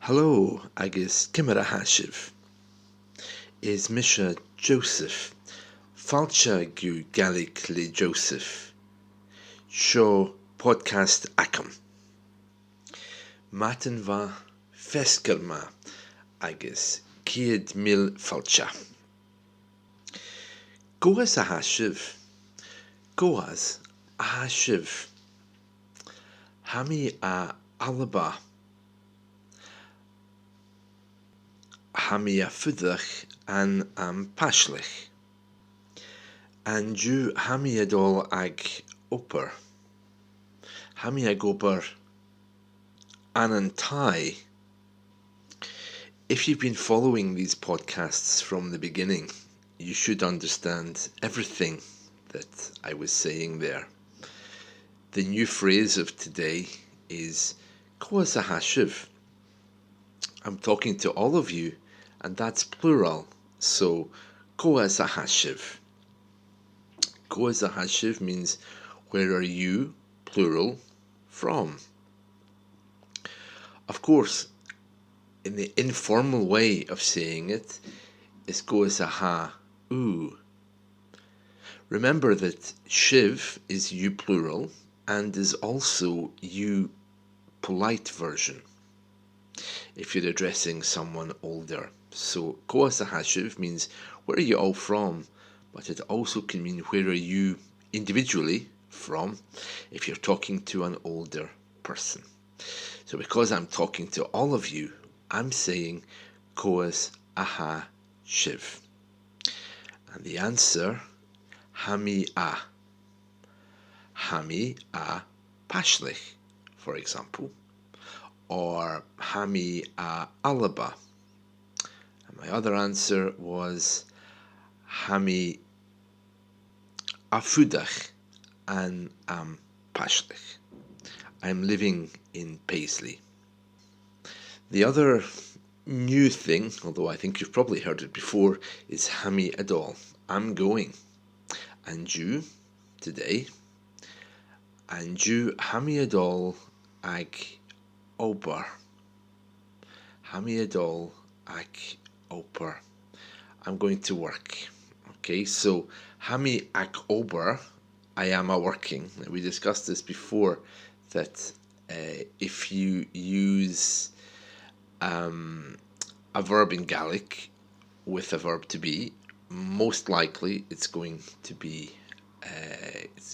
Hello, agus cimara hasibh. Is Misha Joseph. Fáilte gu Gaelic le Joseph. Seo podcast acam. Matan va fescal ma agus Cèad Míle Fàilte. Goas a hasibh. Goas a hasibh. Hami a alaba. Hami a fuireach an am paslich. An ju hami adol ag obair. Hami ag obair an tai. If you've been following these podcasts from the beginning, you should understand everything that I was saying there. The new phrase of today is Goas a hasibh. I'm talking to all of you, and that's plural, so Goas a hasibh. Goas a hasibh means where are you, plural, from? Of course, in the informal way of saying it is Goas a ha u. Remember that sibh is you plural and is also you polite version if you're addressing someone older. So Goas a hasibh means where are you all from, but it also can mean where are you individually from if you're talking to an older person. So because I'm talking to all of you, I'm saying Goas a hasibh. And the answer, hami a. Hami a paslich, for example. Or hami a alaba. And my other answer was hami a fuireach an am paslich. I'm living in Paisley. The other new thing, although I think you've probably heard it before, is hami adol. I'm going. And you, today. And you hami adol ag obair. Hami adol ag obair. I'm going to work. Okay, so hami ag obair, I am a working. We discussed this before, that if you use a verb in Gaelic with a verb to be, most likely it's going to be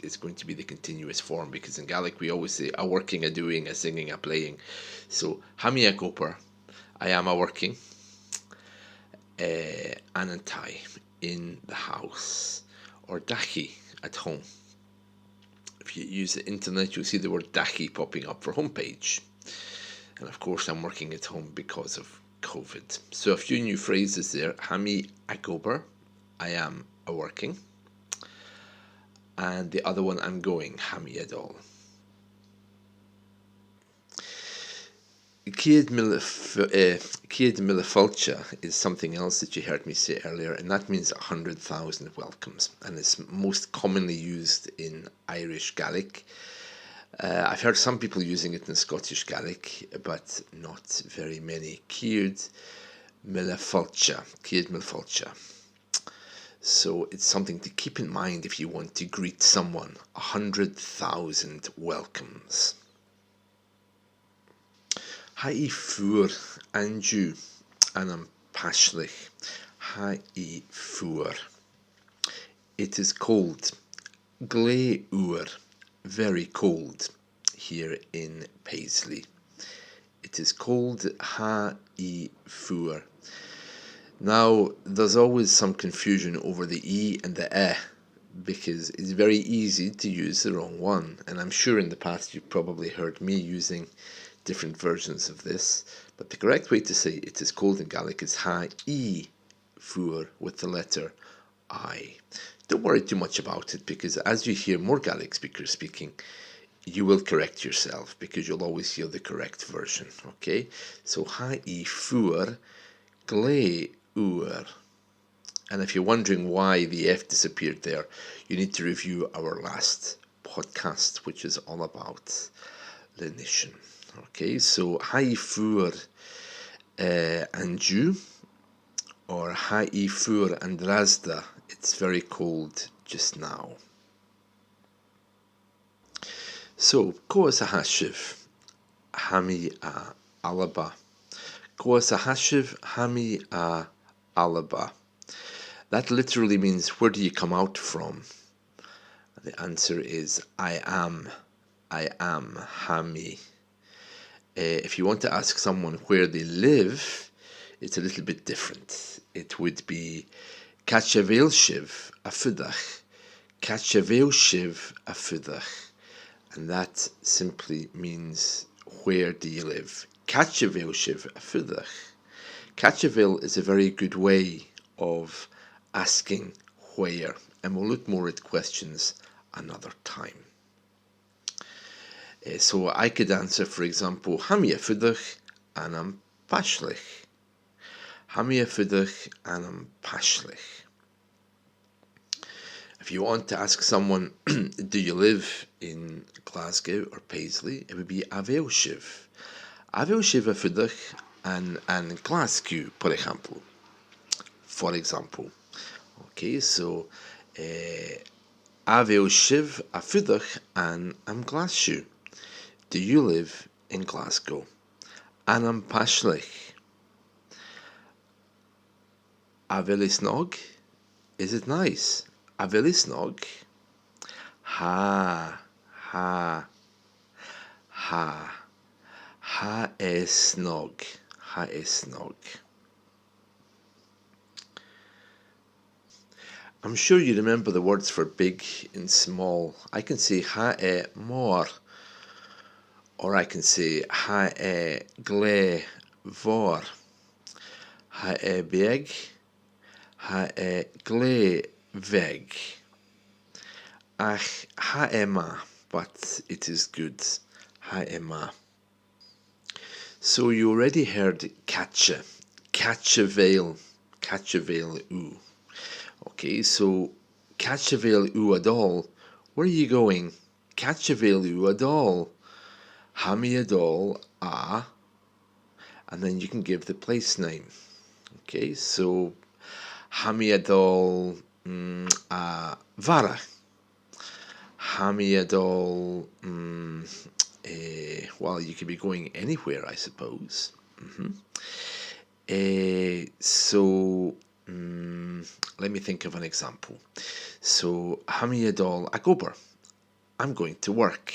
it's going to be the continuous form, because in Gaelic we always say a working, a doing, a singing, a playing. So hami ag obair, I am a working, an tai, in the house, or dachi, at home. If you use the internet, you'll see the word dachi popping up for homepage. And of course, I'm working at home because of COVID. So a few new phrases there. Hami ag obair, I am a working. And the other one, I'm going, hami adol. Cèad Míle Fàilte is something else that you heard me say earlier, and that means 100,000 welcomes, and it's most commonly used in Irish Gaelic. I've heard some people using it in Scottish Gaelic, but not very many. Cèad Míle Fàilte, Cèad Míle Fàilte. So it's something to keep in mind if you want to greet someone. 100,000 welcomes. Ha I fuair an ju an am paslich. Ha I fuair. It is cold. Glé uair. Very cold here in Paisley. It is cold. Ha I fuair. Now, there's always some confusion over the E and the E, because it's very easy to use the wrong one. And I'm sure in the past you've probably heard me using different versions of this, but the correct way to say it is cold in Gaelic is ha I fuair with the letter I. Don't worry too much about it, because as you hear more Gaelic speakers speaking, you will correct yourself, because you'll always hear the correct version. Okay, so ha I fuair glé uair. And if you're wondering why the F disappeared there, you need to review our last podcast, which is all about lenition. Okay, so ha I fuair and Jew, or ha'i fuair and rasda, it's very cold just now. So, Koas a hashiv, hami a alaba. Koas a hashiv, hami a alaba. That literally means, where do you come out from? The answer is, I am, hami. If you want to ask someone where they live, it's a little bit different. It would be Càit Míle Fàilte a fuireach, Càit Míle Fàilte a fuireach, and that simply means, where do you live? Càit Míle Fàilte a fuireach. Càit Míle is a very good way of asking where, and we'll look more at questions another time. So I could answer, for example, Hami a fuireach anam pashlich. Hami a fuireach anam pashlich. If you want to ask someone, do you live in Glasgow or Paisley, it would be a bheil sibh. A bheil sibh a fuireach and Glasgow, for example. Okay, so a bheil sibh a fuireach and am Glasgow. Do you live in Glasgow? Anam pashlich. A bheil is nog? Is it nice? A bheil is nog? Ha is nog. Ha is nog. I'm sure you remember the words for big and small. I can say ha more, or I can say ha gle vor. Ha beg, ha gle veg. Ach ha ma, but it is good. Ha ma. So you already heard catcha bheil u. Okay, so catcha bheil u adol. Where are you going? Catcha bheil u adol. Hami adol a, and then you can give the place name. Okay, so Hami adol a vara. Hami adol, well, you could be going anywhere, I suppose. So let me think of an example. So Hami adol a gobar. I'm going to work.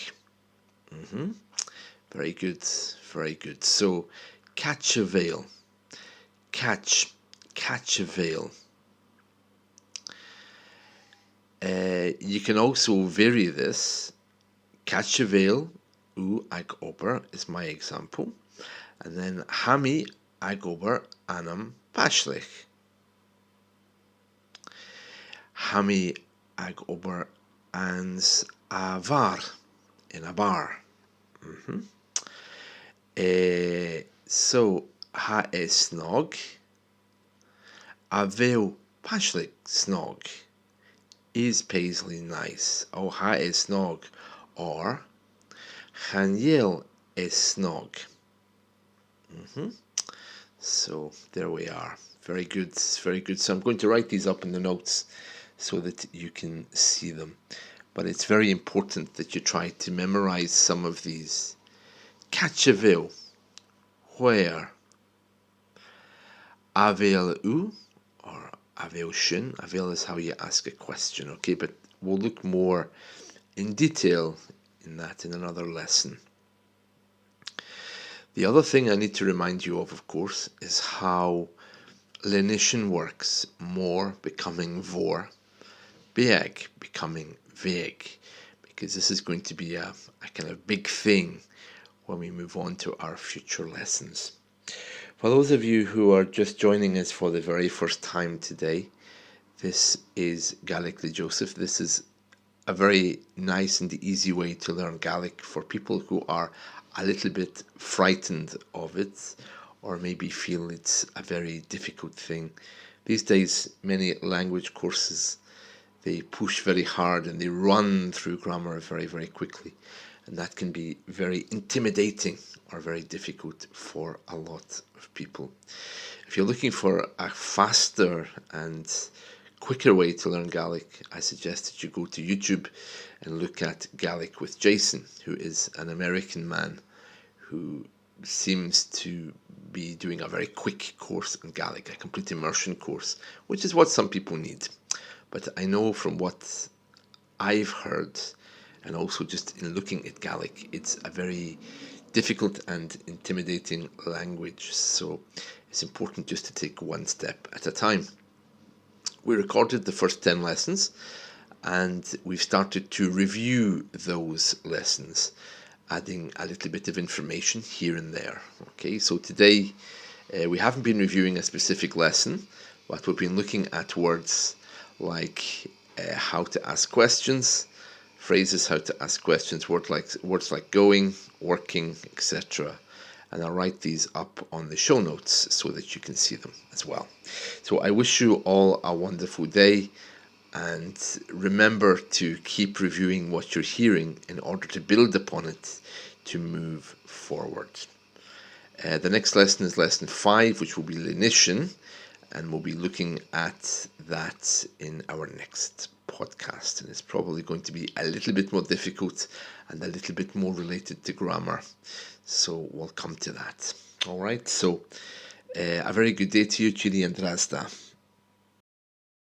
Very good, very good. So catch a bheil. Catch a bheil. You can also vary this. Càit Míle u ag obair is my example. And then Hami ag obair anam pashlich. Hami ag obair ans a var, in a bar. So ha snog. A bheil pashlich snog. Is Paisley nice? Oh, ha snog. Or Chanel is snog. So there we are. Very good, very good. So I'm going to write these up in the notes so that you can see them. But it's very important that you try to memorize some of these. Càit Míle, where? A bheil u, or a bheil sin. A bheil is how you ask a question, okay? But we'll look more in detail in that in another lesson. The other thing I need to remind you of course, is how lenition works. More becoming vor, beg becoming veg, because this is going to be a kind of big thing when we move on to our future lessons. For those of you who are just joining us for the very first time today, this is Gaelic with Joseph. This is a very nice and easy way to learn Gaelic for people who are a little bit frightened of it, or maybe feel it's a very difficult thing. These days, many language courses, they push very hard and they run through grammar very, very quickly. and that can be very intimidating or very difficult for a lot of people. If you're looking for a faster and quicker way to learn Gaelic, I suggest that you go to YouTube and look at Gaelic with Jason, who is an American man who seems to be doing a very quick course in Gaelic, a complete immersion course, which is what some people need. But I know from what I've heard, and also just in looking at Gaelic, it's a very difficult and intimidating language, so it's important just to take one step at a time. We recorded the first 10 lessons, and we've started to review those lessons, adding a little bit of information here and there. Okay, so today we haven't been reviewing a specific lesson, but we've been looking at words like how to ask questions, phrases how to ask questions, words like going, working, etc. And I'll write these up on the show notes so that you can see them as well. So I wish you all a wonderful day, and remember to keep reviewing what you're hearing in order to build upon it to move forward. The next lesson is lesson 5, which will be lenition, and we'll be looking at that in our next podcast. And it's probably going to be a little bit more difficult and a little bit more related to grammar. So we'll come to that. All right. So a very good day to you, Chili and Drasda.